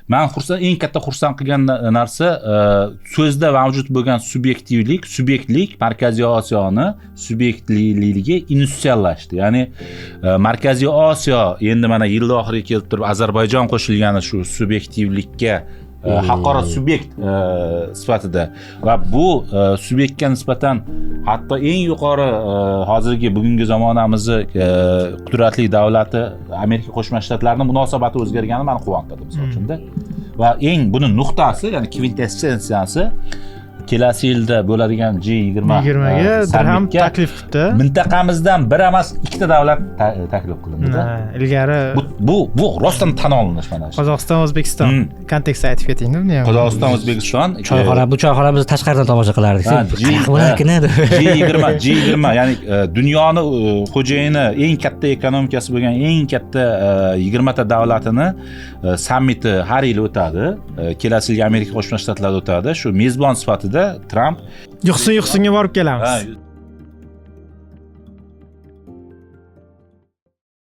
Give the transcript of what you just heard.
Men eng katta xursand qilgan narsa so'zda mavjud bo'lgan subyektlik Markaziy Osiyoni subyektligiga institutsiyallashdi. Ya'ni Markaziy Osiyo endi mana yil oxiriga kelib turib Ozarbayjon qo'shilgani shu subyektivlikka xalqaro subyekt sifatida va bu subyektga nisbatan hatto eng yuqori hozirgi bugungi zamonamizni qudratli davlati Amerika Qo'shma Shtatlarining munosabati o'zgargani meni quvontirdi misol uchunda. Va eng buni nuqtasi, ya'ni kvintessensiyasi kelasi yilda bo'ladigan G20 ga dirham taklif qildi. Mintaqamizdan bir emas, ikkita davlat taklif qilindi. Ilgari bu rostdan tan olinish mana shu. Qozog'iston, O'zbekiston kontekstda aytib ketingmi buni ham. Qozog'iston, O'zbekiston bu choyxona biz tashqaridan tomosha qilardik. G20 ya'ni dunyoni xo'jayini eng katta ekonomikasi bo'lgan eng katta 20 ta davlatini sammiti har yil o'tadi. Kelasi yil Amerika Qo'shma Shtatlarida o'tadi. Shu mezbon sifatida Trump yuqsinga borib kelamiz.